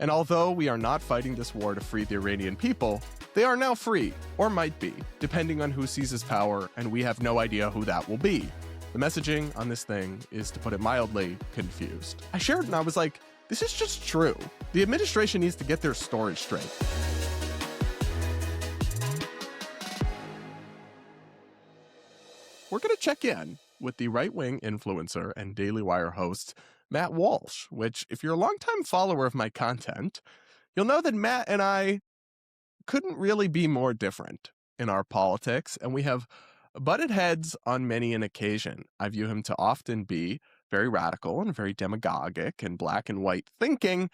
And although we are not fighting this war to free the Iranian people, they are now free, or might be, depending on who seizes power, and we have no idea who that will be. The messaging on this thing is, to put it mildly, confused. I shared it and I was like, this is just true. The administration needs to get their story straight. We're going to check in with the right-wing influencer and Daily Wire host, Matt Walsh, which, if you're a longtime follower of my content, you'll know that Matt and I couldn't really be more different in our politics, and we have butted heads on many an occasion. I view him to often be very radical and very demagogic and black and white thinking,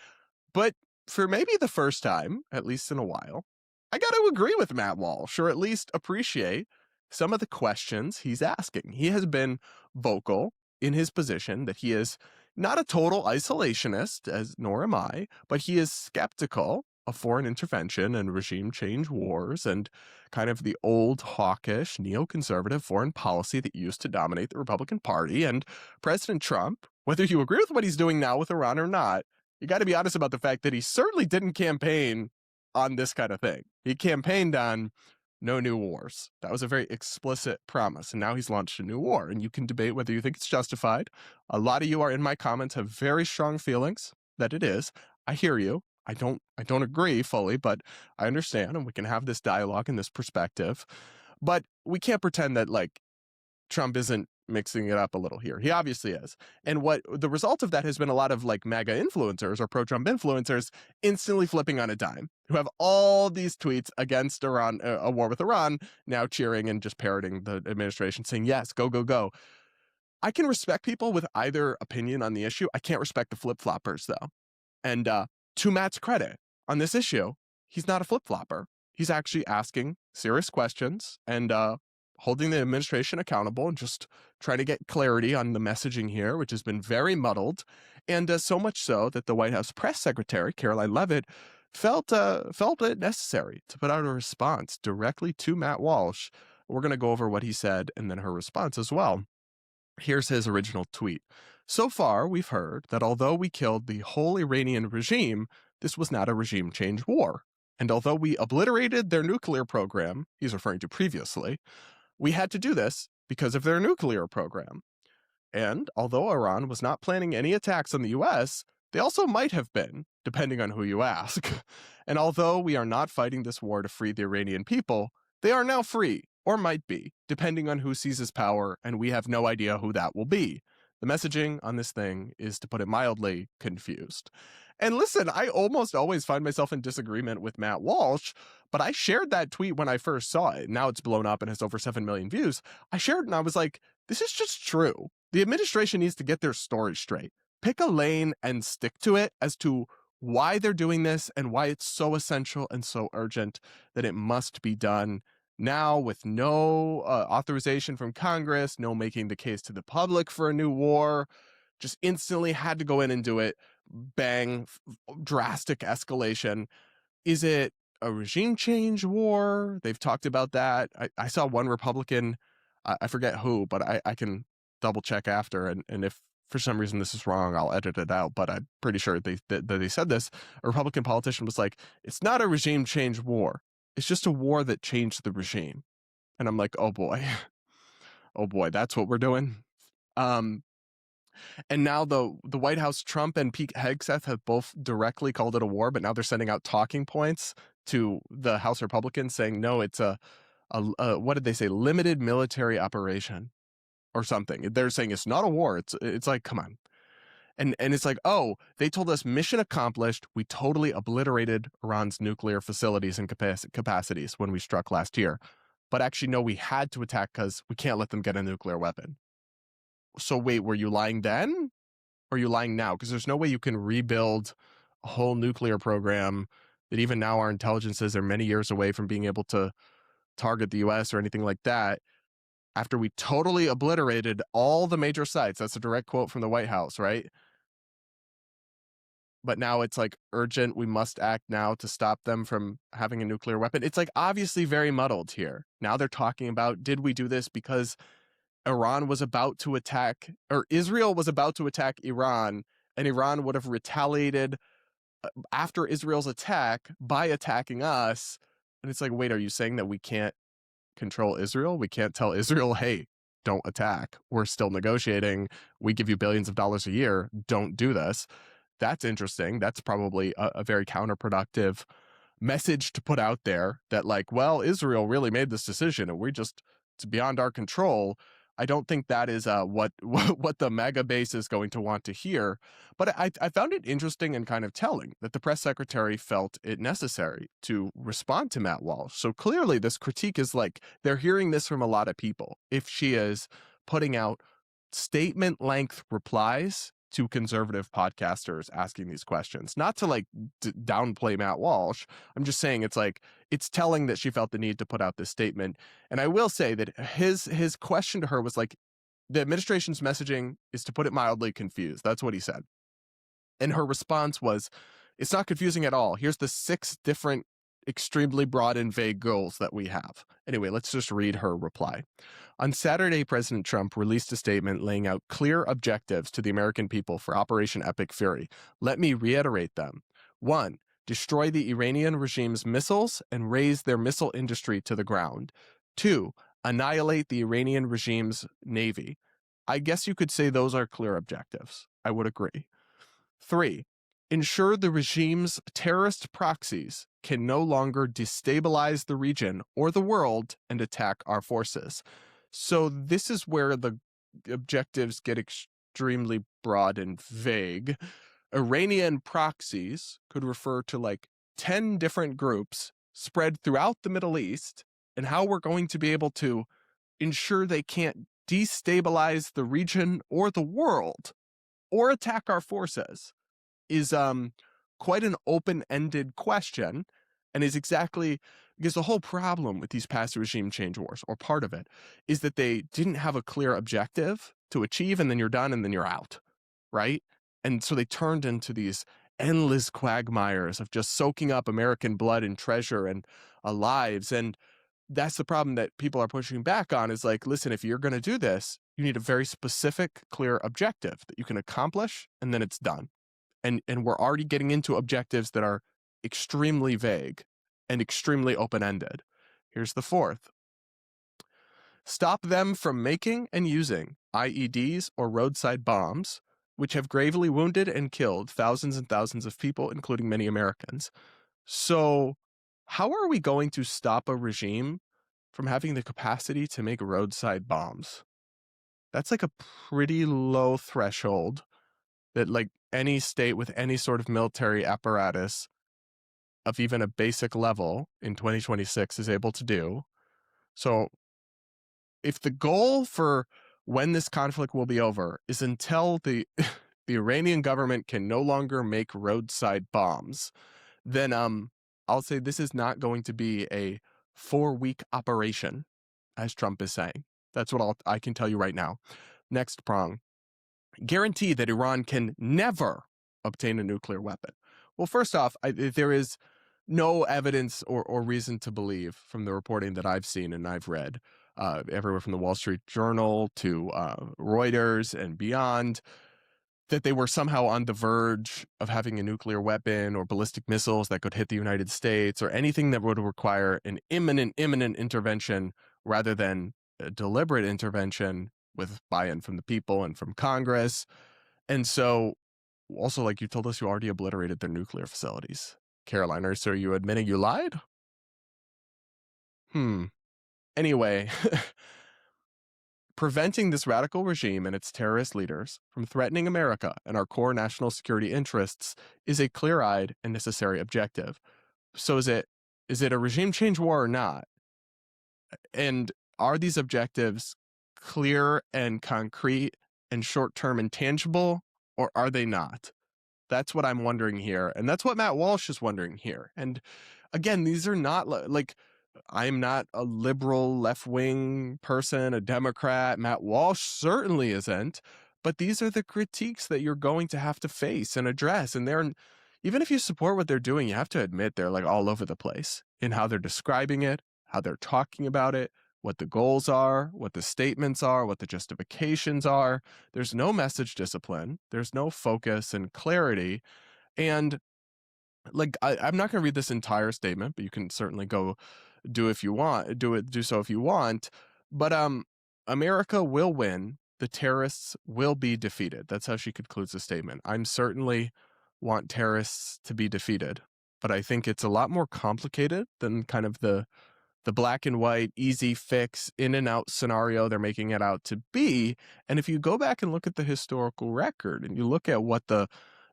but for maybe the first time, at least in a while, I got to agree with Matt Walsh, or at least appreciate some of the questions he's asking. He has been vocal in his position that he is not a total isolationist, nor am I, but he is skeptical of foreign intervention and regime change wars and kind of the old hawkish neoconservative foreign policy that used to dominate the Republican Party. And President Trump, whether you agree with what he's doing now with Iran or not, you got to be honest about the fact that he certainly didn't campaign on this kind of thing. He campaigned on no new wars. That was a very explicit promise. And now he's launched a new war. And you can debate whether you think it's justified. A lot of you are in my comments have very strong feelings that it is. I hear you. I don't agree fully, but I understand, and we can have this dialogue and this perspective. But we can't pretend that like Trump isn't mixing it up a little here. He obviously is. And what the result of that has been a lot of like MAGA influencers or pro-Trump influencers instantly flipping on a dime, who have all these tweets against Iran, a war with Iran, now cheering and just parroting the administration, saying, yes, go, go, go. I can respect people with either opinion on the issue. I can't respect the flip-floppers, though. And to Matt's credit, on this issue, he's not a flip-flopper. He's actually asking serious questions and holding the administration accountable and just trying to get clarity on the messaging here, which has been very muddled. And so much so that the White House press secretary, Caroline Leavitt, felt it necessary to put out a response directly to Matt Walsh. We're going to go over what he said and then her response as well. Here's his original tweet. So far, we've heard that although we killed the whole Iranian regime, this was not a regime change war. And although we obliterated their nuclear program, he's referring to previously, we had to do this because of their nuclear program. And although Iran was not planning any attacks on the U.S., they also might have been, depending on who you ask. And although we are not fighting this war to free the Iranian people, they are now free, or might be, depending on who seizes power, and we have no idea who that will be. The messaging on this thing is, to put it mildly, confused. And listen, I almost always find myself in disagreement with Matt Walsh, but I shared that tweet when I first saw it. Now it's blown up and has over 7 million views. I shared it and I was like, this is just true. The administration needs to get their story straight. Pick a lane and stick to it as to why they're doing this and why it's so essential and so urgent that it must be done now, with no authorization from Congress, no making the case to the public for a new war. Just instantly had to go in and do it. Bang, drastic escalation. Is it a regime change war? They've talked about that. I saw one Republican, I forget who, but I can double check after. And if for some reason this is wrong, I'll edit it out. But I'm pretty sure that they said this. A Republican politician was like, it's not a regime change war. It's just a war that changed the regime. And I'm like, oh boy, that's what we're doing. And now the White House, Trump and Pete Hegseth have both directly called it a war, but now they're sending out talking points to the House Republicans saying, no, it's a what did they say? Limited military operation or something. They're saying it's not a war. It's like, come on. And it's like, oh, they told us mission accomplished. We totally obliterated Iran's nuclear facilities and capacities when we struck last year. But actually, no, we had to attack because we can't let them get a nuclear weapon. So wait, were you lying then? Or are you lying now? Because there's no way you can rebuild a whole nuclear program that even now our intelligences are many years away from being able to target the U.S. or anything like that. After we totally obliterated all the major sites. That's a direct quote from the White House, right? But now it's like urgent. We must act now to stop them from having a nuclear weapon. It's like obviously very muddled here. Now they're talking about, did we do this because Iran was about to attack, or Israel was about to attack Iran, and Iran would have retaliated after Israel's attack by attacking us. And it's like, wait, are you saying that we can't control Israel? We can't tell Israel, hey, don't attack. We're still negotiating. We give you billions of dollars a year. Don't do this. That's interesting. That's probably a very counterproductive message to put out there, that like, well, Israel really made this decision and it's beyond our control. I don't think that is what the MAGA base is going to want to hear. But I found it interesting and kind of telling that the press secretary felt it necessary to respond to Matt Walsh. So clearly this critique is like, they're hearing this from a lot of people. If she is putting out statement length replies to conservative podcasters asking these questions, not to like downplay Matt Walsh. I'm just saying it's telling that she felt the need to put out this statement. And I will say that his question to her was like, the administration's messaging is, to put it mildly, confused. That's what he said. And her response was, it's not confusing at all. Here's the 6 different extremely broad and vague goals that we have. Anyway, let's just read her reply. On Saturday, President Trump released a statement laying out clear objectives to the American people for Operation Epic Fury. Let me reiterate them. 1. Destroy the Iranian regime's missiles and raze their missile industry to the ground. 2. Annihilate the Iranian regime's navy. I guess you could say those are clear objectives. I would agree. 3. Ensure the regime's terrorist proxies can no longer destabilize the region or the world and attack our forces. So this is where the objectives get extremely broad and vague. Iranian proxies could refer to like 10 different groups spread throughout the Middle East, and how we're going to be able to ensure they can't destabilize the region or the world or attack our forces is quite an open-ended question, and is exactly because the whole problem with these past regime change wars, or part of it, is that they didn't have a clear objective to achieve, and then you're done and then you're out, right? And so they turned into these endless quagmires of just soaking up American blood and treasure and lives. And that's the problem that people are pushing back on, is like, listen, if you're going to do this, you need a very specific, clear objective that you can accomplish, and then it's done. And we're already getting into objectives that are extremely vague and extremely open-ended. Here's the 4th. Stop them from making and using IEDs or roadside bombs, which have gravely wounded and killed thousands and thousands of people, including many Americans. So how are we going to stop a regime from having the capacity to make roadside bombs? That's like a pretty low threshold that like any state with any sort of military apparatus of even a basic level in 2026 is able to do. So if the goal for when this conflict will be over is until the Iranian government can no longer make roadside bombs, then I'll say this is not going to be a 4-week operation, as Trump is saying. That's what I can tell you right now. Next prong. Guarantee that Iran can never obtain a nuclear weapon. Well, first off, there is no evidence or reason to believe from the reporting that I've seen and I've read, everywhere from the Wall Street Journal to Reuters and beyond, that they were somehow on the verge of having a nuclear weapon or ballistic missiles that could hit the United States, or anything that would require an imminent intervention rather than a deliberate intervention with buy-in from the people and from Congress. And so also, like you told us, you already obliterated their nuclear facilities. Caroline, so are you admitting you lied? Anyway, preventing this radical regime and its terrorist leaders from threatening America and our core national security interests is a clear-eyed and necessary objective. So is it a regime change war or not? And are these objectives clear and concrete and short-term and tangible, or are they not? That's what I'm wondering here. And that's what Matt Walsh is wondering here. And again, these are not like, I'm not a liberal left-wing person, a Democrat. Matt Walsh certainly isn't. But these are the critiques that you're going to have to face and address. And even if you support what they're doing, you have to admit they're like all over the place in how they're describing it, how they're talking about it, what the goals are, what the statements are, what the justifications are. There's no message discipline. There's no focus and clarity. And like I'm not going to read this entire statement, but you can certainly go do so if you want. But America will win. The terrorists will be defeated. That's how she concludes the statement. I'm certainly want terrorists to be defeated, but I think it's a lot more complicated than kind of the black and white, easy fix, in and out scenario they're making it out to be. And if you go back and look at the historical record and you look at what the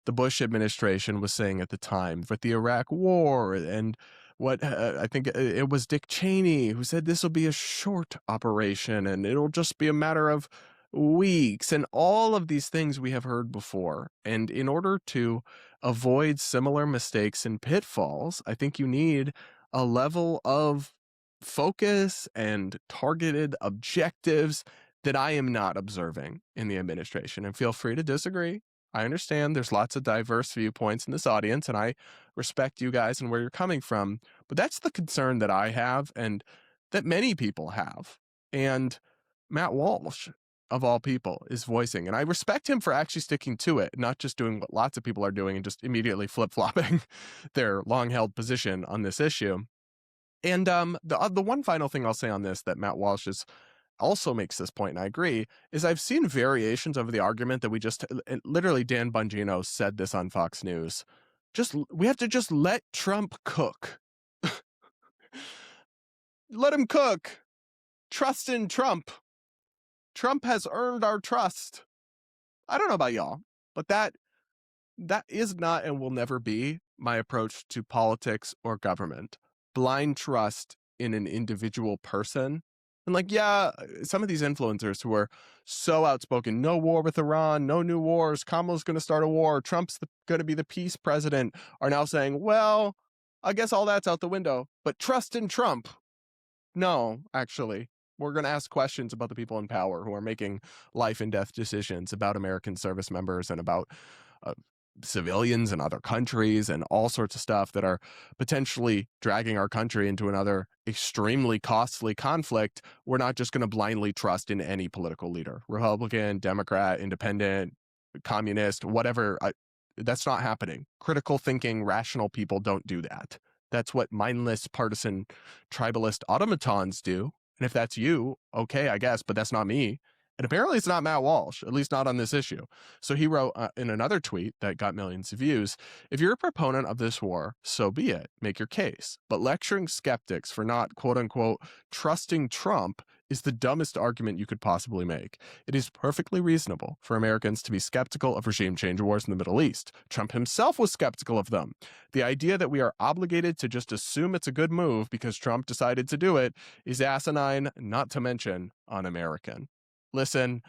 Bush administration was saying at the time with the Iraq War, and what I think it was Dick Cheney who said this will be a short operation and it'll just be a matter of weeks, and all of these things we have heard before. And in order to avoid similar mistakes and pitfalls, I think you need a level of focus and targeted objectives that I am not observing in the administration. And feel free to disagree. I understand there's lots of diverse viewpoints in this audience, and I respect you guys and where you're coming from. But that's the concern that I have and that many people have. And Matt Walsh, of all people, is voicing. And I respect him for actually sticking to it, not just doing what lots of people are doing and just immediately flip-flopping their long-held position on this issue. And the one final thing I'll say on this that Matt Walsh also makes this point, and I agree, is I've seen variations of the argument that literally Dan Bongino said this on Fox News. We have to just let Trump cook. Let him cook. Trust in Trump. Trump has earned our trust. I don't know about y'all, but that is not and will never be my approach to politics or government. Blind trust in an individual person. And some of these influencers who are so outspoken, no war with Iran, no new wars, Kamala's going to start a war, Trump's going to be the peace president, are now saying, well, I guess all that's out the window, but trust in Trump. No, actually, we're going to ask questions about the people in power who are making life and death decisions about American service members and about civilians in other countries and all sorts of stuff that are potentially dragging our country into another extremely costly conflict. We're not just going to blindly trust in any political leader, Republican, Democrat, Independent, Communist, whatever. That's not happening. Critical thinking, rational people don't do that. That's what mindless, partisan, tribalist automatons do. And if that's you, okay, I guess, but that's not me. And apparently it's not Matt Walsh, at least not on this issue. So he wrote in another tweet that got millions of views, if you're a proponent of this war, so be it. Make your case. But lecturing skeptics for not, quote unquote, trusting Trump is the dumbest argument you could possibly make. It is perfectly reasonable for Americans to be skeptical of regime change wars in the Middle East. Trump himself was skeptical of them. The idea that we are obligated to just assume it's a good move because Trump decided to do it is asinine, not to mention un-American. Listen,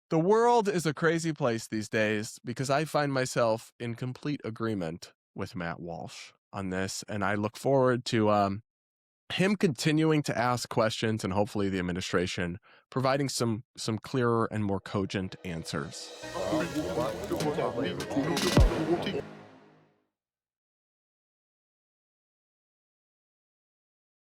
the world is a crazy place these days because I find myself in complete agreement with Matt Walsh on this, and I look forward to him continuing to ask questions and hopefully the administration providing some clearer and more cogent answers.